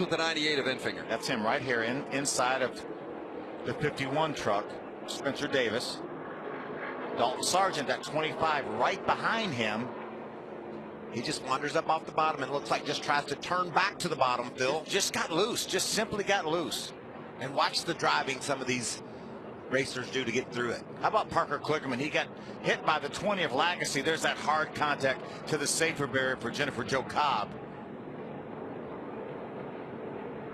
with the 98 of Enfinger. That's him right here inside of the 51 truck. Spencer Davis. Dalton Sargent at 25 right behind him. He just wanders up off the bottom and looks like just tries to turn back to the bottom, Phil. Just got loose, just simply got loose. And watch the driving some of these racers do to get through it. How about Parker Kligerman? He got hit by the 20 of Lagasse. There's that hard contact to the safer barrier for Jennifer Jo Cobb.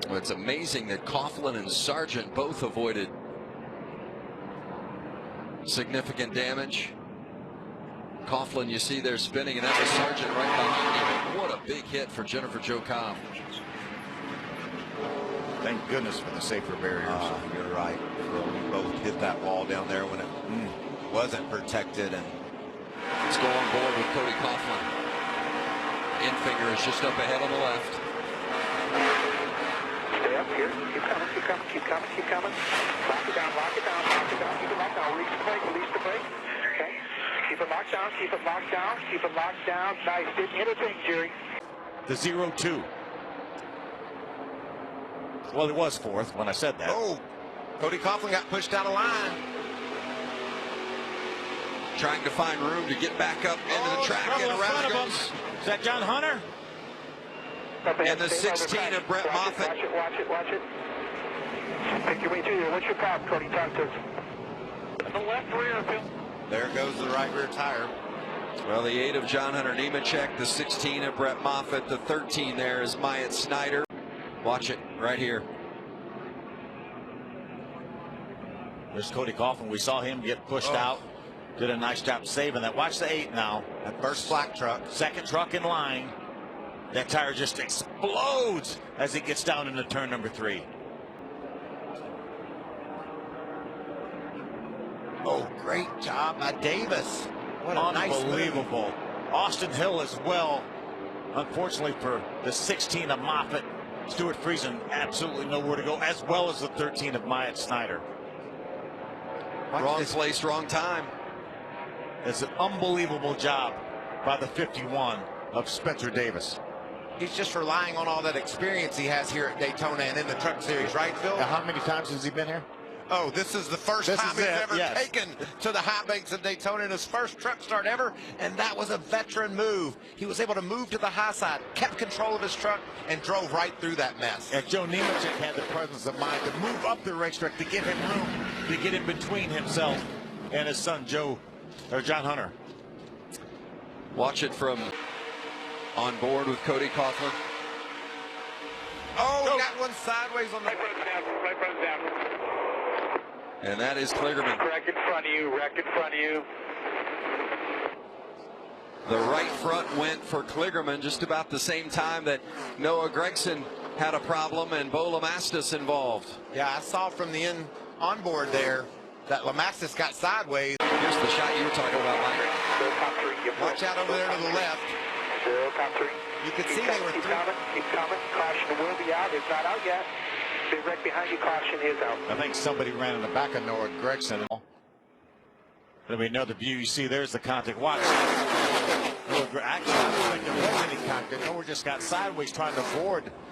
Well, it's amazing that Coughlin and Sargent both avoided significant damage. Coughlin, you see there spinning, and that was Sargent right behind him. What a big hit for Jennifer Jo Cobb. Thank goodness for the safer barriers. You're right. We both hit that wall down there when it wasn't protected. And let's go on board with Cody Coughlin. Enfinger is just up ahead on the left. Stay up here. Keep coming, keep coming, keep coming, keep coming. Lock it down, lock it down, lock it down. Keep it locked down. Release the brake, release the brake. Okay. Keep it locked down, keep it locked down, keep it locked down. Nice. Didn't hit a thing, Jerry. The 0-2. Well, it was fourth when I said that. Oh, Cody Coughlin got pushed out of line. Trying to find room to get back up into the track, and around goes. Is that John Hunter? And the 16 of Brett Moffitt. Watch it, watch it, watch it. Pick your way through here. What's your path, Cody? Talk to us. The left rear, Phil. There goes the right rear tire. Well, the 8 of John Hunter Nemechek, the 16 of Brett Moffitt, the 13 there is Myatt Snyder. Watch it right here. There's Cody Coughlin. We saw him get pushed out. Did a nice job saving that. Watch the 8 now. That first black truck. Second truck in line. That tire just explodes as it gets down into turn number 3. Oh, great job by Davis. What a nice move. Unbelievable. Austin Hill as well. Unfortunately for the 16 of Moffitt, Stuart Friesen absolutely nowhere to go, as well as the 13 of Myatt Snyder. Wrong place, wrong time. It's an unbelievable job by the 51 of Spencer Davis. He's just relying on all that experience he has here at Daytona and in the Truck Series, right, Phil? Now, how many times has he been here? Oh, this is the first time he's ever taken to the high banks of Daytona in his first truck start ever, and that was a veteran move. He was able to move to the high side, kept control of his truck, and drove right through that mess. And Joe Nemechek had the presence of mind to move up the racetrack to give him room to get in between himself and his son John Hunter. Watch it from on board with Cody Coughlin. Oh, he got one sideways on the right front down. And that is Kligerman. Wreck in front of you, wreck in front of you. The right front went for Kligerman just about the same time that Noah Gragson had a problem and Bo Lamastus involved. Yeah, I saw from the on board there that Lamastus got sideways. Here's the shot you were talking about, Mike. Watch out over there to the left. You could see they were Keep coming. Caution will be out. It's not out yet. Big wreck behind you. Caution is out. I think somebody ran in the back of Noah Gragson. There'll be another view. You see, there's the contact. Watch. Actually, I don't think there was any contact. Noah just got sideways trying to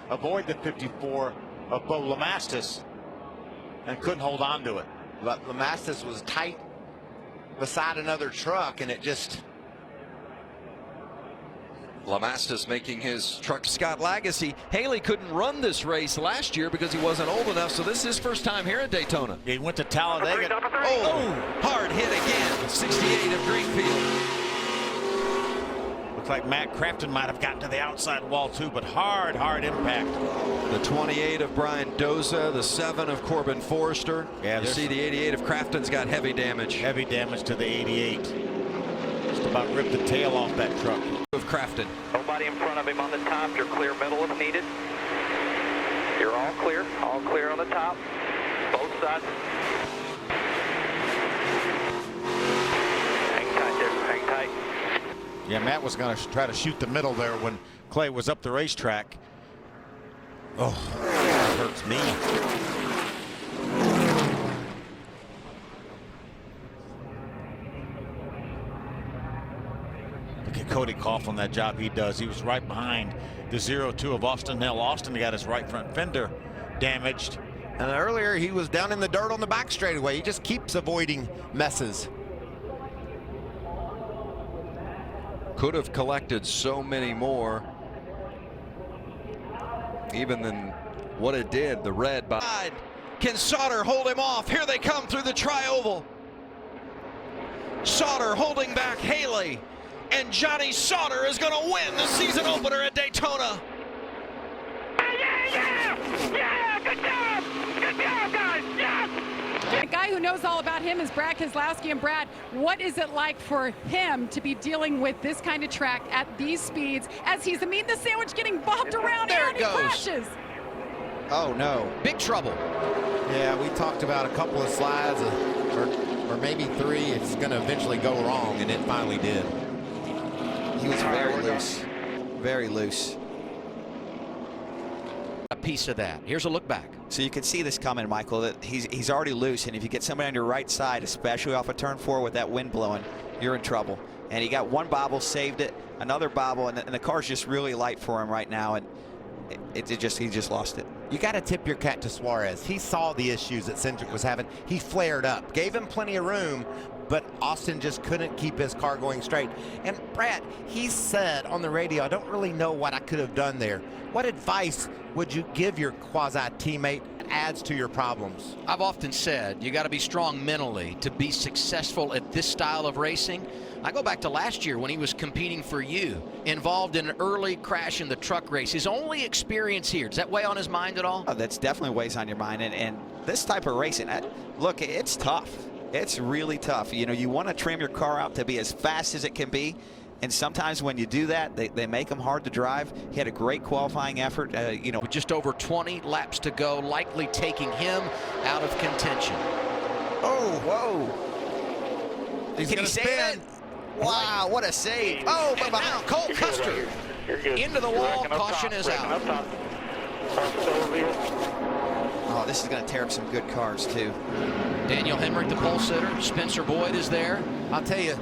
avoid the 54 of Bo Lamastus and couldn't hold on to it. But Lamastus was tight beside another truck, and it just... Lamastus making his truck. Scott Lagasse. Haley couldn't run this race last year because he wasn't old enough, so this is his first time here at Daytona. He went to Talladega. Oh, hard hit again. 68 of Greenfield. Looks like Matt Crafton might have gotten to the outside wall too, but hard impact. The 28 of Brian Doza, the 7 of Corbin Forrester. Yeah, you see the 88 of Crafton's got heavy damage. Heavy damage to the 88. Just about ripped the tail off that truck. Of Crafton. Nobody in front of him on the top. You're clear middle if needed. You're all clear on the top. Both sides. Hang tight there, hang tight. Yeah, Matt was going to try to shoot the middle there when Clay was up the racetrack. Oh, that hurts me. Look at Cody Cody Coughlin that job he does. He was right behind the 0-2 of Austin Hill. Austin got his right front fender damaged. And earlier he was down in the dirt on the back straightaway. He just keeps avoiding messes. Could have collected so many more, even than what it did. The red by. Can Sauter hold him off? Here they come through the tri-oval. Sauter holding back Haley, and Johnny Sauter is going to win the season opener at Daytona. Yeah! Good job! Good job, guys! Yeah! The guy who knows all about him is Brad Keselowski. And Brad, what is it like for him to be dealing with this kind of track at these speeds as he's the meat in the sandwich getting bobbed around There and it he goes. crashes? Oh no, big trouble. Yeah, we talked about a couple of slides, or maybe 3. It's going to eventually go wrong, and it finally did. He was very loose, very loose. A piece of that. Here's a look back. So you can see this coming, Michael, that he's already loose, and if you get somebody on your right side, especially off of turn 4 with that wind blowing, you're in trouble. And he got one bobble, saved it, another bobble, and the car's just really light for him right now, and he just lost it. You got to tip your cap to Suarez. He saw the issues that Cindric was having. He flared up, gave him plenty of room, but Austin just couldn't keep his car going straight. And Brad, he said on the radio, I don't really know what I could have done there. What advice would you give your quasi-teammate that adds to your problems? I've often said you got to be strong mentally to be successful at this style of racing. I go back to last year when he was competing for you, involved in an early crash in the truck race. His only experience here, does that weigh on his mind at all? Oh, that's definitely weighs on your mind. And this type of racing, look, it's tough. It's really tough. You know, you want to trim your car out to be as fast as it can be. And sometimes when you do that, they make them hard to drive. He had a great qualifying effort. You know, with just over 20 laps to go, likely taking him out of contention. Oh, whoa. Can he save it? Wow, what a save. Oh, but now Cole Custer into the wall. Caution is out. Oh, this is going to tear up some good cars, too. Daniel Hemrick, the pole sitter. Spencer Boyd is there. I'll tell you,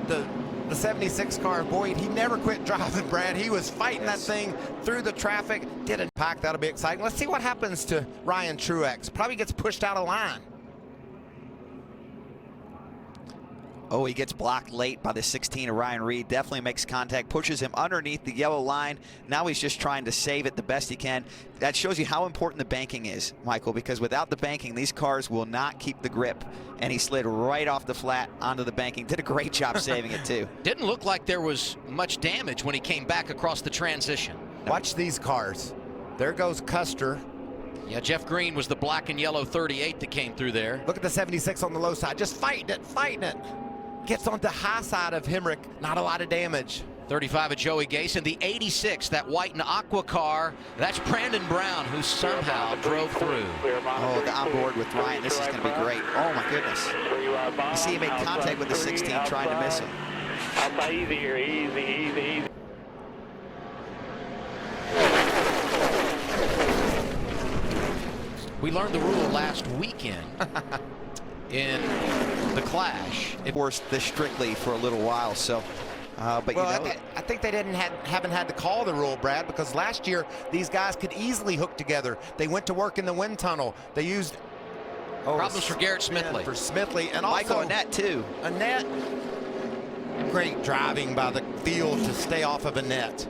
the 76 car, Boyd, he never quit driving, Brad. He was fighting that thing through the traffic. Didn't pack. That'll be exciting. Let's see what happens to Ryan Truex. Probably gets pushed out of line. Oh, he gets blocked late by the 16 of Ryan Reed. Definitely makes contact, pushes him underneath the yellow line. Now he's just trying to save it the best he can. That shows you how important the banking is, Michael, because without the banking, these cars will not keep the grip. And he slid right off the flat onto the banking. Did a great job saving it, too. Didn't look like there was much damage when he came back across the transition. Watch these cars. There goes Custer. Yeah, Jeff Green was the black and yellow 38 that came through there. Look at the 76 on the low side. Just fighting it, fighting it. Gets on the high side of Hemrick. Not a lot of damage. 35 of Joey Gase, and the 86, that white and aqua car, that's Brandon Brown, who somehow drove through. Oh, the onboard with Ryan. This is going to be great. Oh, my goodness. You see he made contact with the 16, trying to miss him. Easy here, easy. We learned the rule last weekend in the Clash. It forced this strictly for a little while, so... but well, you know, I think they haven't had to call the rule, Brad, because last year these guys could easily hook together. They went to work in the wind tunnel. They used problems for Garrett Smithley. For Smithley, and Michael also Annette too. Annette, great driving by the field to stay off of Annette.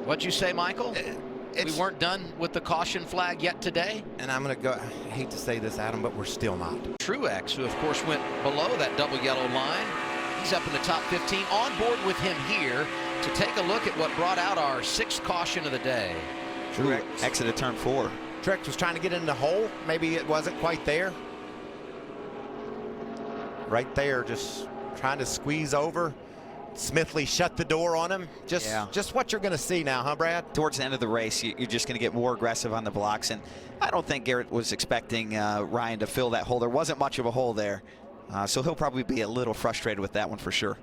What'd you say, Michael? We weren't done with the caution flag yet today? And I'm going to go, I hate to say this, Adam, but we're still not. Truex, who of course went below that double yellow line. He's up in the top 15. On board with him here to take a look at what brought out our 6th caution of the day. Truex exited turn 4. Truex was trying to get in the hole. Maybe it wasn't quite there. Right there, just trying to squeeze over. Smithley shut the door on him. Just what you're going to see now, huh, Brad? Towards the end of the race, you're just going to get more aggressive on the blocks, and I don't think Garrett was expecting Ryan to fill that hole. There wasn't much of a hole there, so he'll probably be a little frustrated with that one for sure.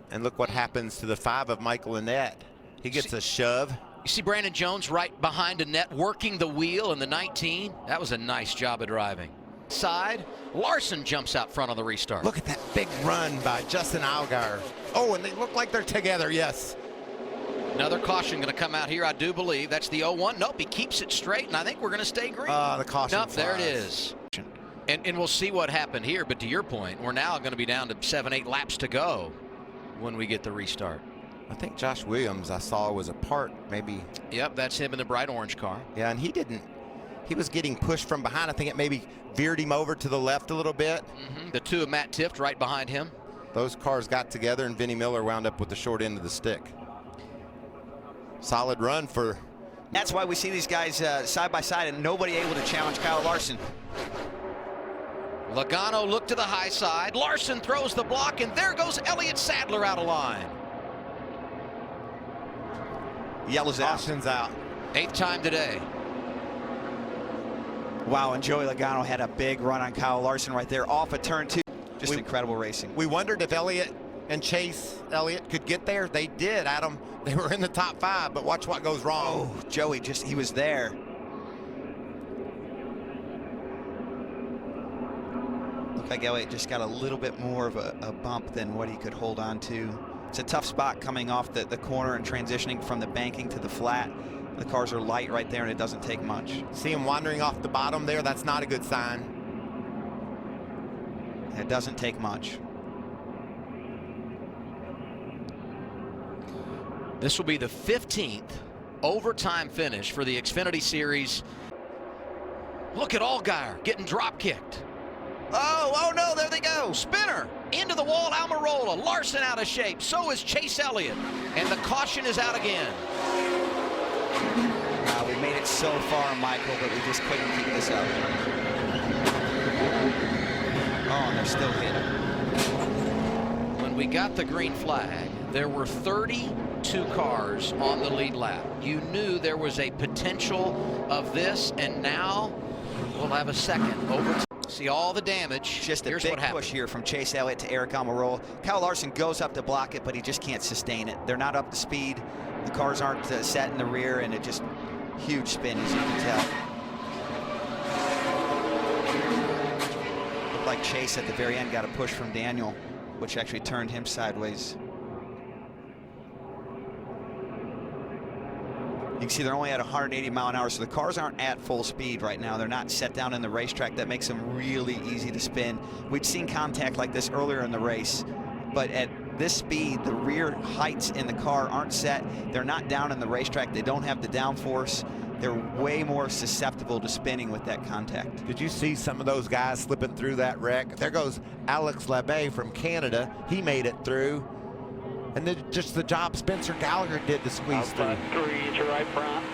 And look what happens to the 5 of Michael Annette. He gets a shove. You see Brandon Jones right behind Annette, working the wheel in the 19. That was a nice job of driving. Side, Larson jumps out front on the restart. Look at that big run by Justin Allgaier. Oh, and they look like they're together, yes. Another caution going to come out here, I do believe. That's the 0-1. Nope, he keeps it straight, and I think we're going to stay green. The caution Nope, there it flies. is. And we'll see what happened here, but to your point, we're now going to be down to 7-8 laps to go when we get the restart. I think Josh Williams, I saw, was apart, maybe. Yep, that's him in the bright orange car. Yeah, and he was getting pushed from behind. I think it maybe veered him over to the left a little bit. The two of Matt Tifft right behind him. Those cars got together, and Vinnie Miller wound up with the short end of the stick. Solid run for... That's why we see these guys side by side and nobody able to challenge Kyle Larson. Logano looked to the high side. Larson throws the block, and there goes Elliott Sadler out of line. Yellow's out. Caution's out. 8th time today. Wow, and Joey Logano had a big run on Kyle Larson right there off of turn 2. Just incredible racing. We wondered if Elliott and Chase Elliott could get there. They did, Adam. They were in the top 5, but watch what goes wrong. Oh, Joey he was there. Looked like Elliott just got a little bit more of a bump than what he could hold on to. It's a tough spot coming off the corner and transitioning from the banking to the flat. The cars are light right there, and it doesn't take much. See him wandering off the bottom there? That's not a good sign. It doesn't take much. This will be the 15th overtime finish for the Xfinity Series. Look at Allgaier getting drop kicked. Oh no, there they go. Spinner into the wall, Almirola. Larson out of shape. So is Chase Elliott. And the caution is out again. Wow, we made it so far, Michael, but we just couldn't keep this up. Oh, and they're still hitting. When we got the green flag, there were 32 cars on the lead lap. You knew there was a potential of this, and now we'll have a second overtime. See all the damage. Just a Here's big what happened. push here from Chase Elliott to Eric Almirola. Kyle Larson goes up to block it, but he just can't sustain it. They're not up to speed. The cars aren't set in the rear, and it just huge spin, as you can tell. Looked like Chase at the very end got a push from Daniel, which actually turned him sideways. You can see they're only at 180 mile an hour, so the cars aren't at full speed right now. They're not set down in the racetrack. That makes them really easy to spin. We'd seen contact like this earlier in the race, but at this speed, the rear heights in the car aren't set. They're not down in the racetrack. They don't have the downforce. They're way more susceptible to spinning with that contact. Did you see some of those guys slipping through that wreck? There goes Alex Labbe from Canada. He made it through. And then just the job Spencer Gallagher did to squeeze through. 3 to right front.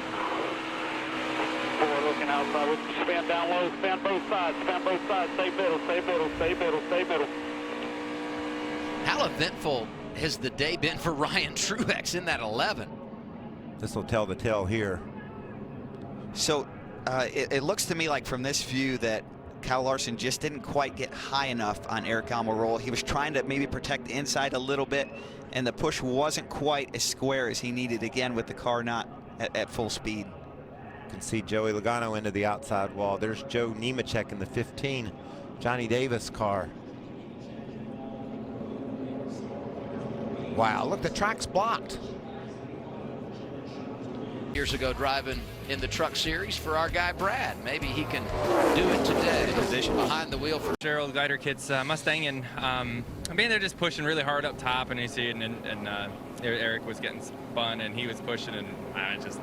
4 looking outside. Spin down low, spin both sides, stay middle, stay middle, stay middle, stay middle. How eventful has the day been for Ryan Truex in that 11? This will tell the tale here. So it looks to me like from this view that Kyle Larson just didn't quite get high enough on Eric Almirola. He was trying to maybe protect the inside a little bit, and the push wasn't quite as square as he needed, again, with the car not at full speed. You can see Joey Logano into the outside wall. There's Joe Nemechek in the 15 Johnny Davis car. Wow, look, the track's blocked. Years ago driving in the truck series for our guy Brad. Maybe he can do it today. Position behind the wheel for Gerald Geider Kid's Mustang, and I mean, they're just pushing really hard up top, and you see it, and Eric was getting spun, and he was pushing, and I just,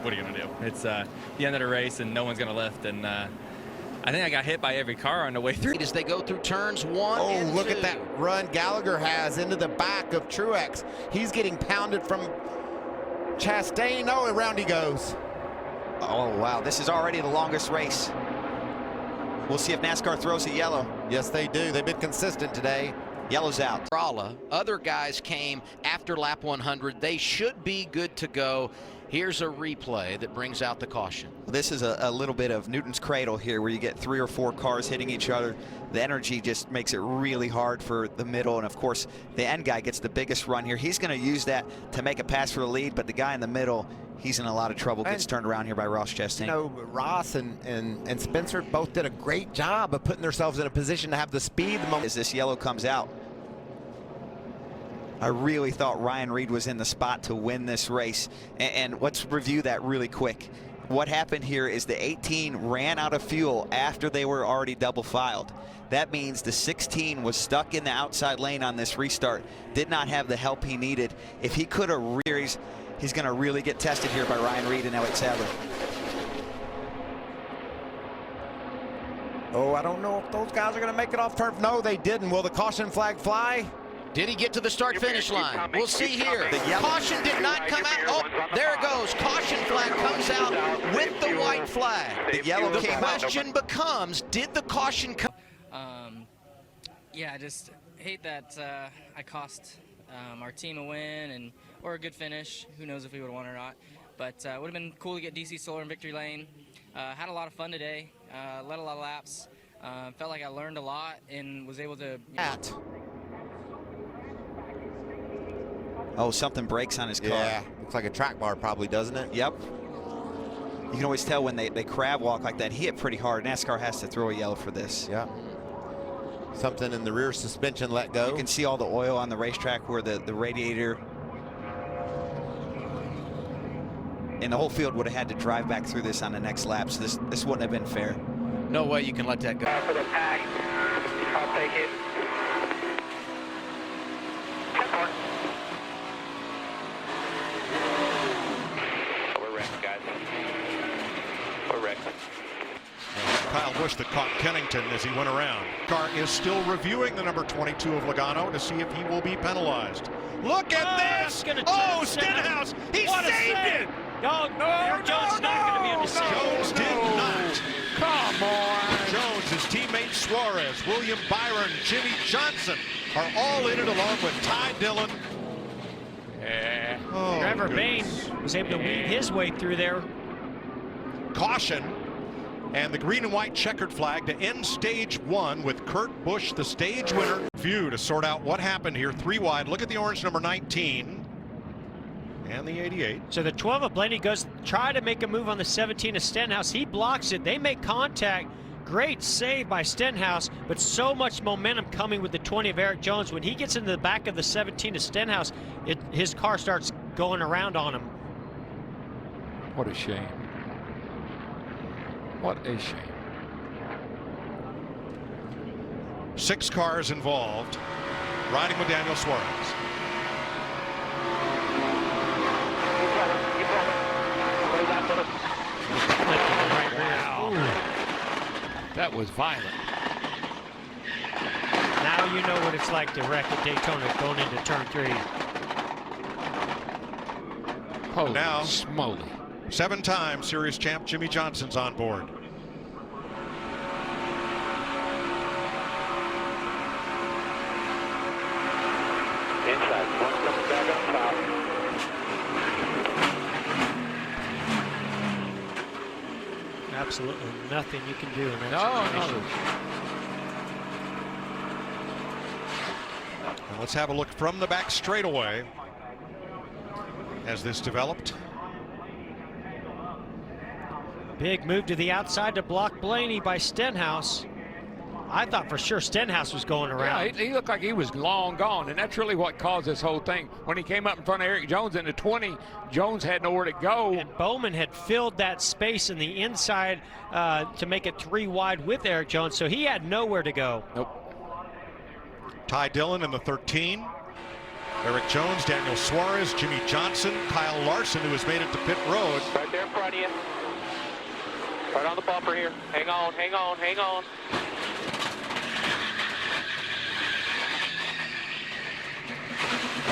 what are you gonna do? It's the end of the race, and no one's gonna lift, and I think I got hit by every car on the way through. as they go through turns 1 and 2. Look at that run Gallagher has into the back of Truex. He's getting pounded from Chastain. Oh, around he goes. Oh, wow. This is already the longest race. We'll see if NASCAR throws a yellow. Yes, they do. They've been consistent today. Yellow's out. Other guys came after lap 100. They should be good to go. Here's a replay that brings out the caution. This is a little bit of Newton's cradle here, where you get 3 or 4 cars hitting each other. The energy just makes it really hard for the middle, and of course the end guy gets the biggest run here. He's going to use that to make a pass for the lead, but the guy in the middle, he's in a lot of trouble. Gets turned around here by Ross Chastain. You know, Ross and Spencer both did a great job of putting themselves in a position to have the speed the moment as this yellow comes out. I really thought Ryan Reed was in the spot to win this race. And let's review that really quick. What happened here is the 18 ran out of fuel after they were already double filed. That means the 16 was stuck in the outside lane on this restart, did not have the help he needed. If he could have reared, he's going to really get tested here by Ryan Reed and Elliott Sadler. Oh, I don't know if those guys are going to make it off turf. No, they didn't. Will the caution flag fly? Did he get to the start-finish line? We'll see here. The caution did not come out. Oh, there it goes. Caution flag comes out with the white flag. The yellow The came out. question becomes, did the caution come? Yeah, I just hate that I cost our team a win or a good finish. Who knows if we would have won or not. But it would have been cool to get DC Solar in victory lane. Had a lot of fun today. Led a lot of laps. Felt like I learned a lot and was able to. Oh, something breaks on his car. Yeah, looks like a track bar probably, doesn't it? Yep. You can always tell when they crab walk like that. He hit pretty hard. NASCAR has to throw a yellow for this. Yeah. Something in the rear suspension let go. You can see all the oil on the racetrack where the radiator. And the whole field would have had to drive back through this on the next lap, so this wouldn't have been fair. No way you can let that go. For the pack, I'll take it. 10-4. We're wrecked, guys. We're wrecked. Kyle Busch that caught Kennington as he went around. Car is still reviewing the number 22 of Logano to see if he will be penalized. Look at this! Oh, Stenhouse! He saved it! No, Jones not going to be able to save it. Jones did not. Come on. Jones, his teammate Suarez, William Byron, Jimmy Johnson are all in it along with Ty Dillon. Yeah. Oh, Trevor Bayne was able to weave his way through there. Caution. And the green and white checkered flag to end stage one with Kurt Busch, the stage winner. View to sort out what happened here. 3 wide. Look at the orange number 19 and the 88. So the 12 of Blaney goes try to make a move on the 17 of Stenhouse. He blocks it. They make contact. Great save by Stenhouse, but so much momentum coming with the 20 of Erik Jones. When he gets into the back of the 17 of Stenhouse, his car starts going around on him. What a shame. What a shame. 6 cars involved, riding with Daniel Suarez. Wow. That was violent. Now you know what it's like to wreck at Daytona going into turn 3. Holy Now, smoly. 7-time series champ Jimmy Johnson's on board. Inside, one coming back on top. Absolutely nothing you can do in that situation. And let's have a look from the back straightaway as this developed. Big move to the outside to block Blaney by Stenhouse. I thought for sure Stenhouse was going around. Yeah, he looked like he was long gone, and that's really what caused this whole thing. When he came up in front of Erik Jones in the 20, Jones had nowhere to go. And Bowman had filled that space in the inside to make it 3 wide with Erik Jones, so he had nowhere to go. Nope. Ty Dillon in the 13. Erik Jones, Daniel Suarez, Jimmy Johnson, Kyle Larson, who has made it to pit road. Right there in front of you. Right on the bumper here. Hang on, hang on, hang on.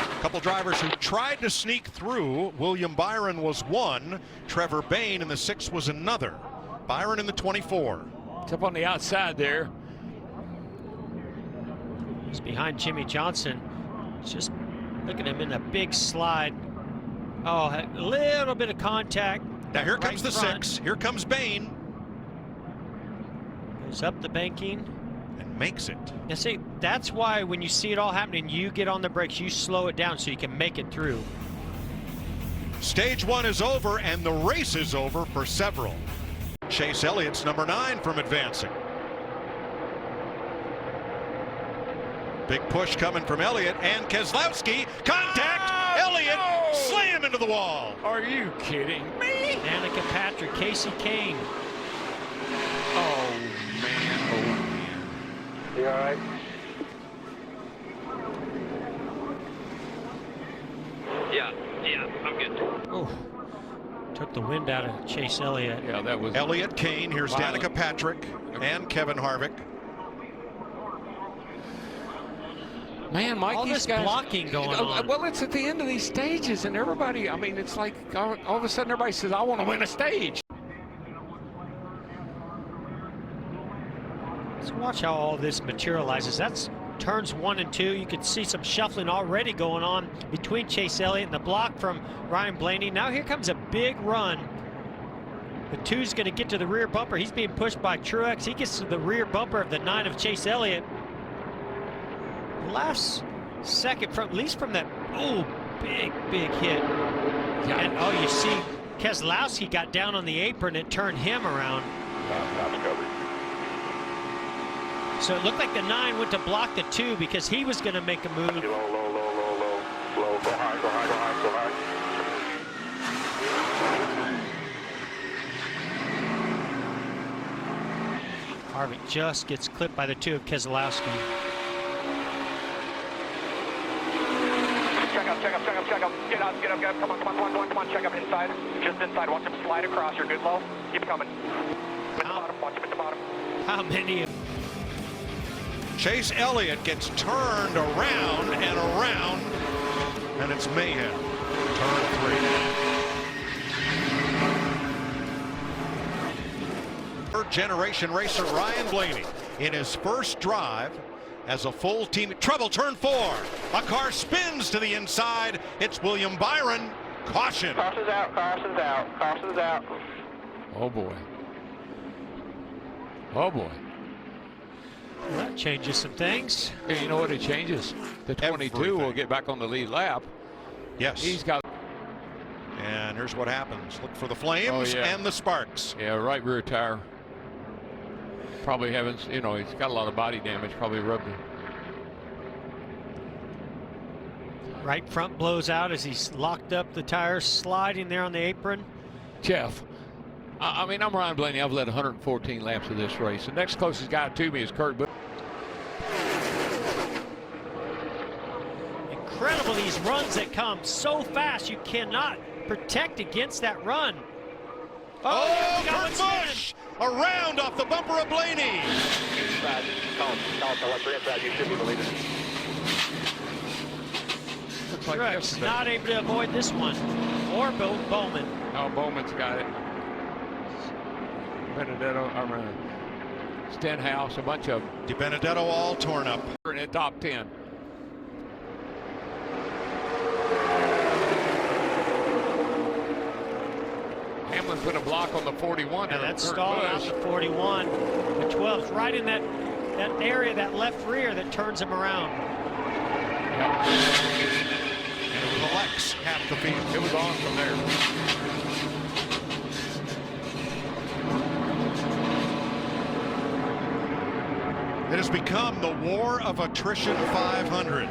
A couple drivers who tried to sneak through. William Byron was one. Trevor Bayne in the 6 was another. Byron in the 24. It's up on the outside there. He's behind Jimmy Johnson. Just look at him in a big slide. Oh, a little bit of contact. Now here comes right the front. 6. Here comes Bayne. Goes up the banking. And makes it. Now see, that's why when you see it all happening, you get on the brakes, you slow it down so you can make it through. Stage 1 is over and the race is over for several. Chase Elliott's number 9 from advancing. Big push coming from Elliott and Keselowski. Contact! Elliott slam into the wall. Are you kidding me? Danica Patrick, Casey Kane. Oh, man. Oh, man. You all right? Yeah, I'm good. Oh, took the wind out of Chase Elliott. Yeah, that was Elliott, Kane. Here's violent. Danica Patrick and Kevin Harvick. Man, Mike, All these this guys, blocking going on. Well, it's at the end of these stages, and everybody, I mean, it's like all of a sudden everybody says, I want to win a stage. Let's watch how all this materializes. That's turns 1 and 2. You can see some shuffling already going on between Chase Elliott and the block from Ryan Blaney. Now here comes a big run. The 2's going to get to the rear bumper. He's being pushed by Truex. He gets to the rear bumper of the 9 of Chase Elliott. Last second, from at least from that big hit. Yeah. And you see Keselowski got down on the apron. It turned him around. So it looked like the 9 went to block the 2 because he was going to make a move. Low. Go high. Harvick just gets clipped by the 2 of Keselowski. Check up. Get up. Come on. Check up inside. Just inside. Watch him slide across. You're good, low. Keep coming. Watch him at the bottom. How many? Chase Elliott gets turned around and around, and it's mayhem. Turn 3. Third-generation racer Ryan Blaney in his first drive as a full team. Trouble, turn 4. A car spins to the inside. It's William Byron. Caution. Caution's out. Oh, boy. Oh, boy. Well, that changes some things. Yeah, you know what it changes? The 22 will get back on the lead lap. Yes. He's got. And here's what happens. Look for the flames and the sparks. Yeah, right rear tire. Probably haven't, he's got a lot of body damage, probably rubbed it. Right front blows out as he's locked up, the tires sliding there on the apron. Jeff, I'm Ryan Blaney. I've led 114 laps of this race. The next closest guy to me is Kurt Busch. Incredible, these runs that come so fast. You cannot protect against that run. Kurt Busch! Around off the bumper of Blaney. Inside. Watch your inside. You should be the leader. Truex not able to avoid this one. Or Bowman. Oh, Bowman's got it. Benedetto, Stenhouse, a bunch of them. DiBenedetto all torn up. In the top 10. Hamlin put a block on the 41. And that stalled out the 41. The 12's right in that area, that left rear that turns him around. Yep. And it was Alex half the field. It was on from there. It has become the war of attrition 500.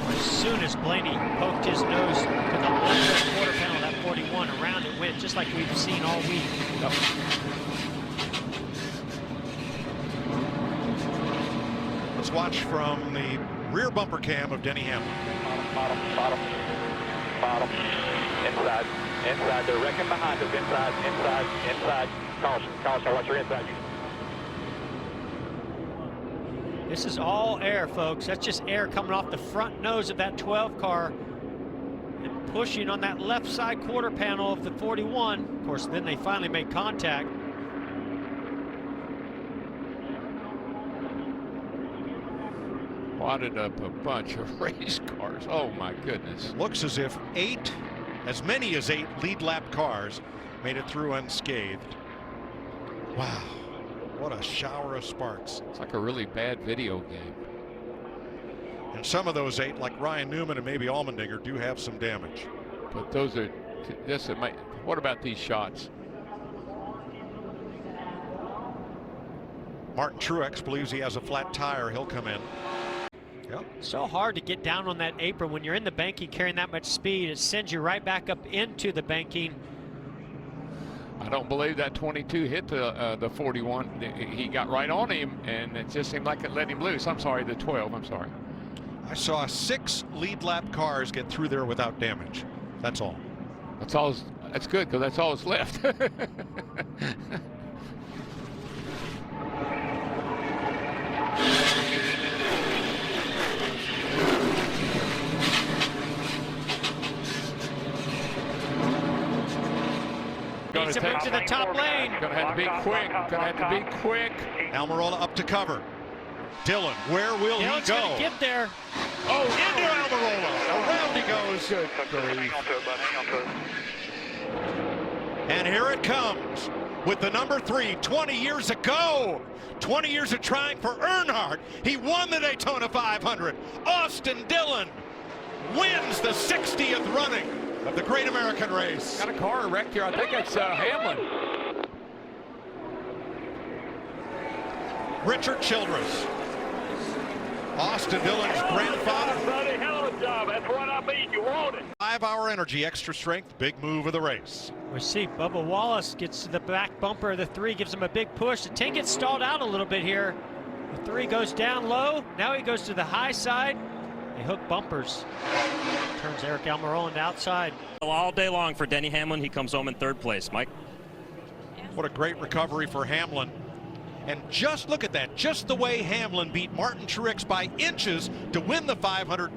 As soon as Blaney poked his nose to the left quarter panel, that 41 around it went, just like we've seen all week. Yep. Let's watch from the rear bumper cam of Denny Hamlin. Bottom. Inside. They're wrecking behind us. Inside. Caution. Watch your inside. This is all air, folks. That's just air coming off the front nose of that 12 car and pushing on that left side quarter panel of the 41. Of course, then they finally make contact. Wadded up a bunch of race cars. Oh, my goodness. Looks as if as many as 8 lead lap cars made it through unscathed. Wow. What a shower of sparks. It's like a really bad video game. And some of those 8, like Ryan Newman and maybe Allmendinger, do have some damage. But those are, what about these shots? Martin Truex believes he has a flat tire. He'll come in. Yep. So hard to get down on that apron when you're in the banking carrying that much speed. It sends you right back up into the banking. I don't believe that 22 hit the 41. He got right on him, and it just seemed like it let him loose. I'm sorry, the 12. I'm sorry. I saw 6 lead lap cars get through there without damage. That's all. That's all. That's good because that's all that's left. Needs to move to the top lane. Gonna have to be quick. Gonna have to be quick. Almirola up to cover. Dillon, where will he go? Gonna get there. Oh, into Almirola. Around he goes. Good. Hang on to it, bud. Hang on to it. And here it comes with the number 3, 20 years ago. 20 years of trying for Earnhardt. He won the Daytona 500. Austin Dillon wins the 60th running of the Great American Race. Got a car wrecked here. I think it's Hamlin. Richard Childress. Austin Dillon's grandfather. Buddy, hell of a job. That's what I mean. You want it. 5-hour energy, extra strength, big move of the race. We see Bubba Wallace gets to the back bumper of the 3, gives him a big push. The 10 gets stalled out a little bit here. The 3 goes down low. Now he goes to the high side. They hook bumpers. Turns Eric Almirola into outside. All day long for Denny Hamlin. He comes home in 3rd place. Mike. What a great recovery for Hamlin. And just look at that, just the way Hamlin beat Martin Truex by inches to win the 500.